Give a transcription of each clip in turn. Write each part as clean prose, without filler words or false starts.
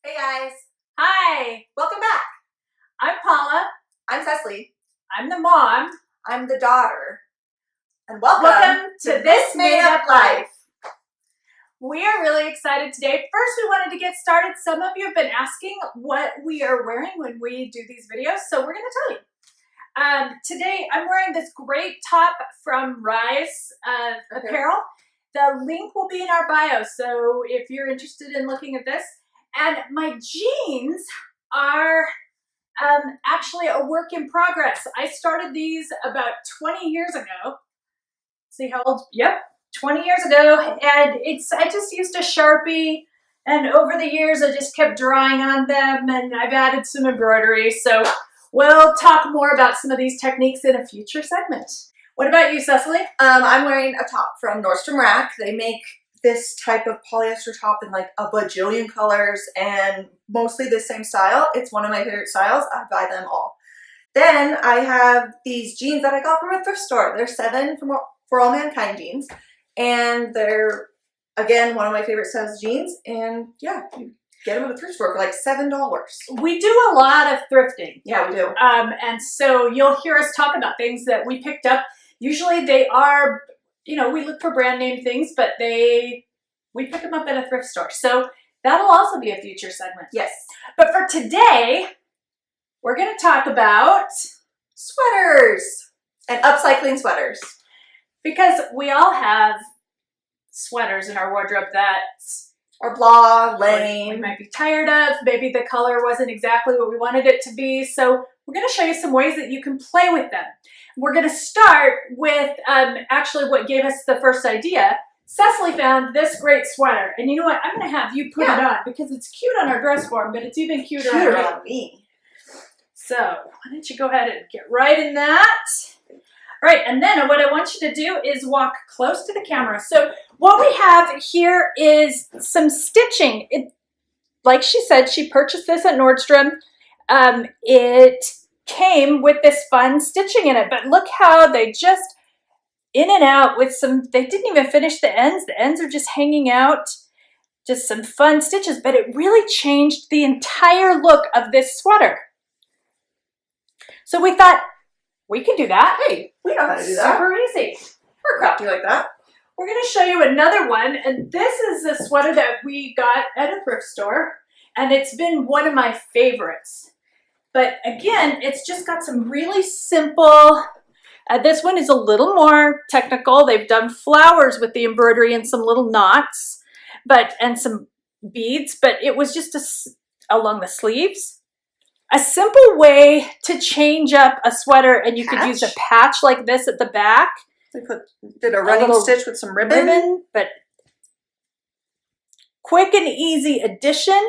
Hey guys, Hi, welcome back. I'm Paula. I'm Cecilly. I'm the mom. I'm the daughter. And welcome to This Made Up Life. We are really excited today. First, we wanted to get started. Some of you have been asking what we are wearing when we do these videos, so we're going to tell you. Today, I'm wearing this great top from Rise Apparel. The link will be in our bio, so if you're interested in looking at this. And my jeans are actually a work in progress. I started these about 20 years ago. See how old? Yep, 20 years ago. And I just used a Sharpie, and over the years I just kept drawing on them, and I've added some embroidery. So we'll talk more about some of these techniques in a future segment. What about you, Cecilly? I'm wearing a top from Nordstrom Rack. They make this type of polyester top in like a bajillion colors and mostly the same style. It's one of my favorite styles. I buy them all. Then I have these jeans that I got from a thrift store. They're 7 for All Mankind jeans. And they're, again, one of my favorite styles of jeans. And yeah, you get them at a thrift store for like $7. We do a lot of thrifting. Yeah, we do. And so you'll hear us talk about things that we picked up. Usually they are, you know, we look for brand name things, but we pick them up at a thrift store. So that'll also be a future segment. Yes. But for today, we're going to talk about sweaters and upcycling sweaters. Because we all have sweaters in our wardrobe that are blah, lame. We might be tired of. Maybe the color wasn't exactly what we wanted it to be. So we're going to show you some ways that you can play with them. We're going to start with actually what gave us the first idea. Cecilly found this great sweater. And you know what? I'm going to have you put it on because it's cute on our dress form, but it's even cuter on me. So why don't you go ahead and get right in that. All right, and then what I want you to do is walk close to the camera. So what we have here is some stitching. Like she said, she purchased this at Nordstrom. It came with this fun stitching in it, but look how they just in and out with some, they didn't even finish the ends. The ends are just hanging out, just some fun stitches, but it really changed the entire look of this sweater. So we thought, we can do that. Hey, we know how to do that. Super easy. We're crafty like that. We're going to show you another one, and this is a sweater that we got at a thrift store, and it's been one of my favorites. But again, it's just got some really simple, this one is a little more technical. They've done flowers with the embroidery and some little knots, and some beads, but it was just along the sleeves. A simple way to change up a sweater, and you could use a patch like this at the back. They did a running stitch with some ribbon. But quick and easy addition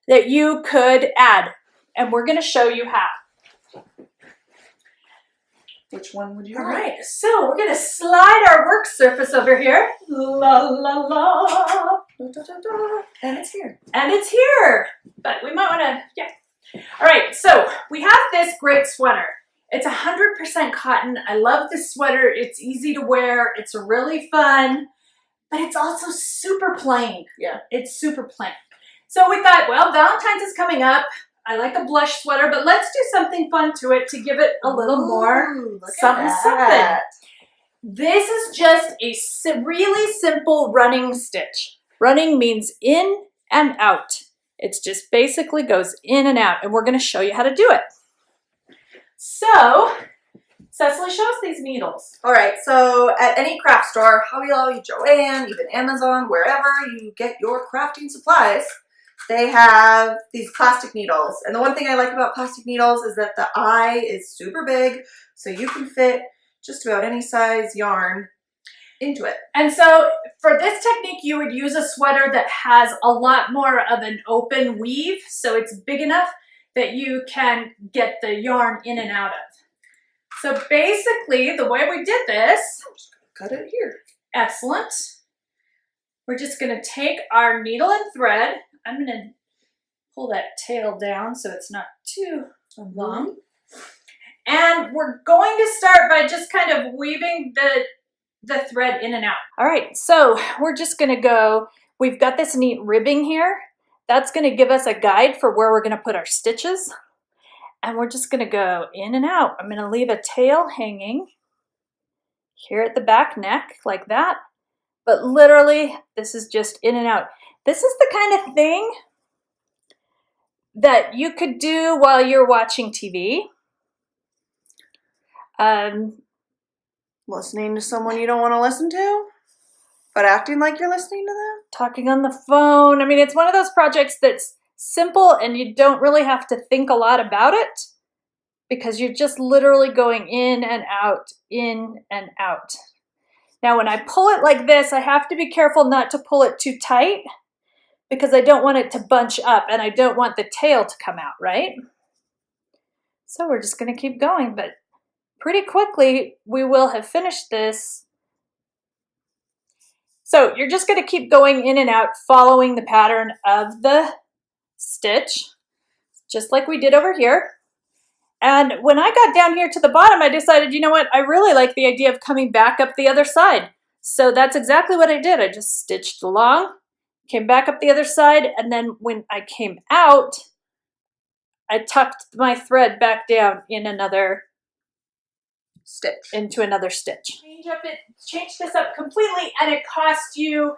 that you could add. And we're going to show you how. Which one would you All like? right, so we're going to slide our work surface over here. La, la, la. Da, da, da, da. And it's here. And it's here. But we might want to, yeah. All right, so we have this great sweater. It's 100% cotton. I love this sweater. It's easy to wear. It's really fun, but it's also super plain. Yeah. It's super plain. So we thought, well, Valentine's is coming up. I like a blush sweater, but let's do something fun to it to give it a little more something. This is just a really simple running stitch. Running means in and out. It just basically goes in and out, and we're going to show you how to do it. So, Cecilly, show us these needles. All right, so at any craft store, Hobby Lobby, Joann, even Amazon, wherever you get your crafting supplies, they have these plastic needles. And the one thing I like about plastic needles is that the eye is super big, so you can fit just about any size yarn into it. And so for this technique, you would use a sweater that has a lot more of an open weave, so it's big enough that you can get the yarn in and out of. So basically, the way we did this, I'm just gonna cut it here. Excellent. We're just gonna take our needle and thread. I'm gonna pull that tail down so it's not too long. And we're going to start by just kind of weaving the thread in and out. All right, so we're just gonna go, we've got this neat ribbing here that's going to give us a guide for where we're going to put our stitches. And we're just going to go in and out. I'm going to leave a tail hanging here at the back neck like that. But literally, this is just in and out. This is the kind of thing that you could do while you're watching TV. Listening to someone you don't want to listen to, but acting like you're listening to them. Talking on the phone. I mean, it's one of those projects that's simple and you don't really have to think a lot about it because you're just literally going in and out, in and out. Now, when I pull it like this, I have to be careful not to pull it too tight because I don't want it to bunch up and I don't want the tail to come out, right? So we're just going to keep going, but pretty quickly we will have finished this. So you're just going to keep going in and out, following the pattern of the stitch, just like we did over here. And when I got down here to the bottom, I decided, you know what, I really like the idea of coming back up the other side. So that's exactly what I did. I just stitched along, came back up the other side, and then when I came out, I tucked my thread back down in another stitch, into another stitch. Change this up completely, and it cost you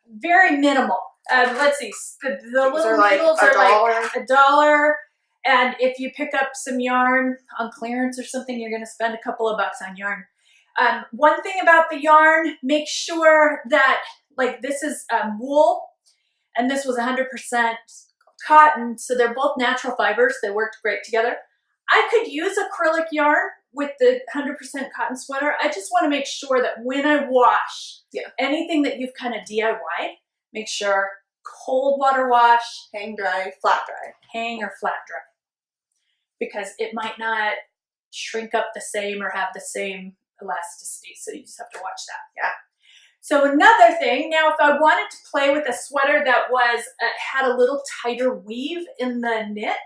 very minimal. Let's see, the little needles are like $1. And if you pick up some yarn on clearance or something, you're going to spend a couple of bucks on yarn. One thing about the yarn, make sure that, like, this is wool, and this was 100% cotton, so they're both natural fibers. They worked great together. I could use acrylic yarn with the 100% cotton sweater. I just want to make sure that when I wash anything that you've kind of DIY'd, make sure cold water wash, hang dry, flat dry. Hang or flat dry. Because it might not shrink up the same or have the same elasticity. So you just have to watch that. Yeah. So another thing, now if I wanted to play with a sweater that was had a little tighter weave in the knit.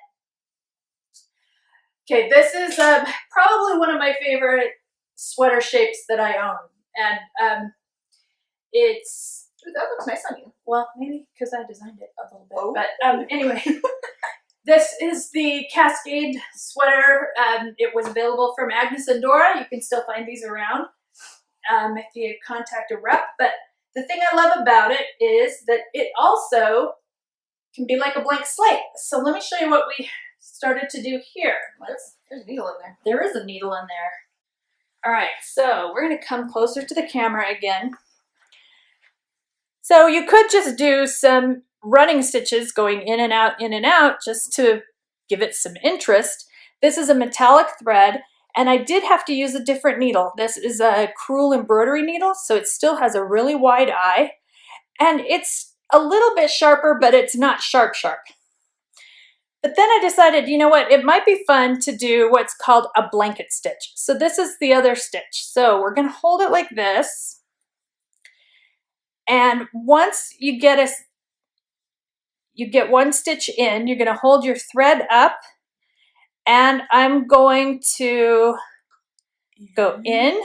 Okay, this is probably one of my favorite sweater shapes that I own. And it's... Ooh, that looks nice on you. Well, maybe because I designed it a little bit. Oh. But anyway... This is the Cascade sweater. It was available from Agnes and Dora. You can still find these around if you contact a rep. But the thing I love about it is that it also can be like a blank slate. So let me show you what we started to do here. There's a needle in there. There is a needle in there. All right, so we're going to come closer to the camera again. So you could just do some running stitches going in and out just to give it some interest. This is a metallic thread, and I did have to use a different needle. This is a crewel embroidery needle, so it still has a really wide eye, and it's a little bit sharper, but it's not sharp. But then I decided, you know what, it might be fun to do what's called a blanket stitch. So this is the other stitch. So we're going to hold it like this, and once you get one stitch in, you're going to hold your thread up, and I'm going to go in,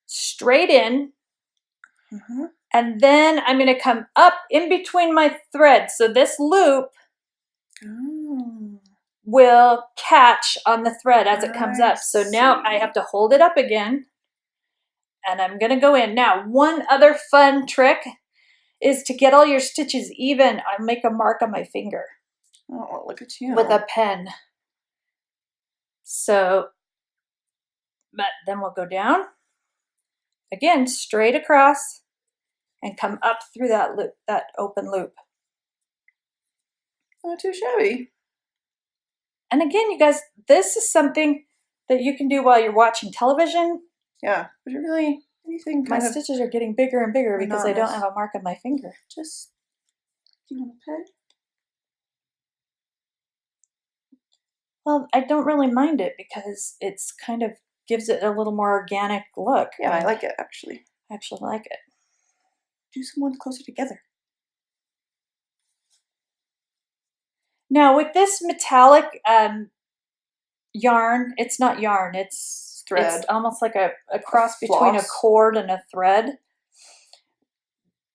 straight in, and then I'm going to come up in between my threads. So this loop will catch on the thread as it comes up. So now I have to hold it up again, and I'm going to go in. Now, one other fun trick is to get all your stitches even. I make a mark on my finger. Oh, look at you. With a pen. So, but then we'll go down. Again, straight across and come up through that loop, that open loop. Not too shabby. And again, you guys, this is something that you can do while you're watching television. Yeah, but you really... My stitches are getting bigger and bigger because I don't have a mark on my finger. Just, you want a pen? Well, I don't really mind it because it's kind of gives it a little more organic look. Yeah, I like it actually. I actually like it. Do some ones closer together. Now with this metallic yarn, it's not yarn, it's thread. It's almost like a cross between a cord and a thread.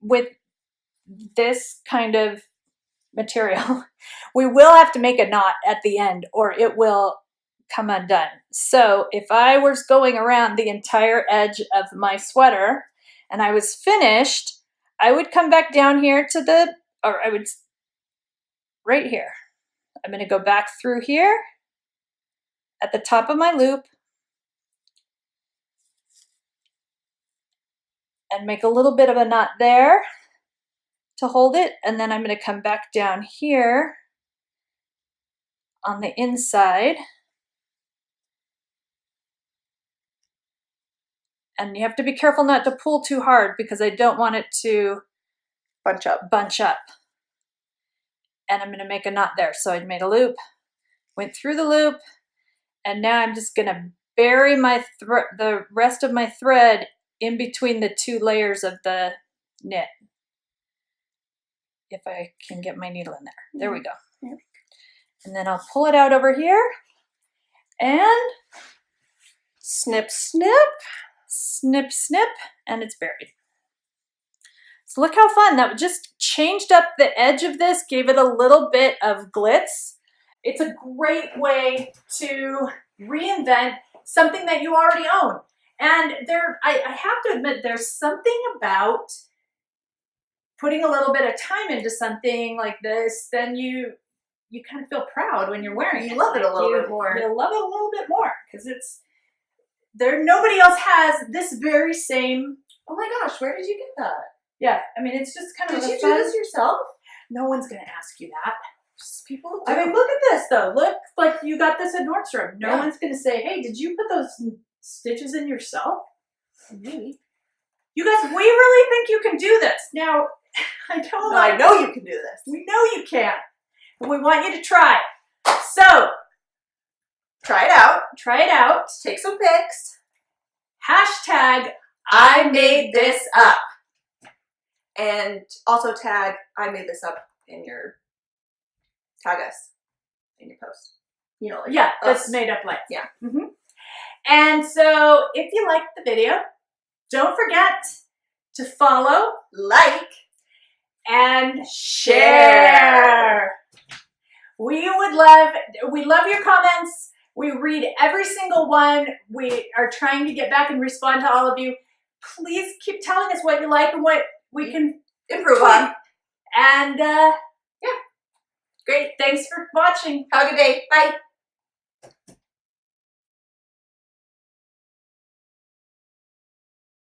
With this kind of material, we will have to make a knot at the end or it will come undone. So if I was going around the entire edge of my sweater and I was finished, I would come back down here to the, or I would, right here. I'm going to go back through here at the top of my loop and make a little bit of a knot there to hold it. And then I'm going to come back down here on the inside. And you have to be careful not to pull too hard because I don't want it to bunch up. And I'm going to make a knot there. So I made a loop, went through the loop, and now I'm just going to bury my the rest of my thread in between the two layers of the knit. If I can get my needle in there. There we go. Yeah. And then I'll pull it out over here and snip, snip, snip, snip, and it's buried. So look how fun. That just changed up the edge of this, gave it a little bit of glitz. It's a great way to reinvent something that you already own. And I have to admit, there's something about putting a little bit of time into something like this, then you kind of feel proud when you're wearing it. You love it a little bit more. You love it a little bit more because nobody else has this very same. Oh my gosh, where did you get that? Yeah, I mean, it's just kind of. Did you do this yourself? No one's gonna ask you that. People do. I mean, look at this though. Look, like you got this at Nordstrom. No one's gonna say, "Hey, did you put those stitches in yourself?" Maybe. You guys, we really think you can do this. Now, I know you can do this. We know you can. And we want you to try. So, try it out. Try it out. Take some pics. Hashtag I made this up. And also tag I made this up in your, tag us in your post. You know, like that's made up life. Yeah. Mm-hmm. And so if you liked the video, don't forget to follow, like, and share. We love your comments. We read every single one. We are trying to get back and respond to all of you. Please keep telling us what you like and what we can improve on. And yeah. Great. Thanks for watching. Have a good day. Bye.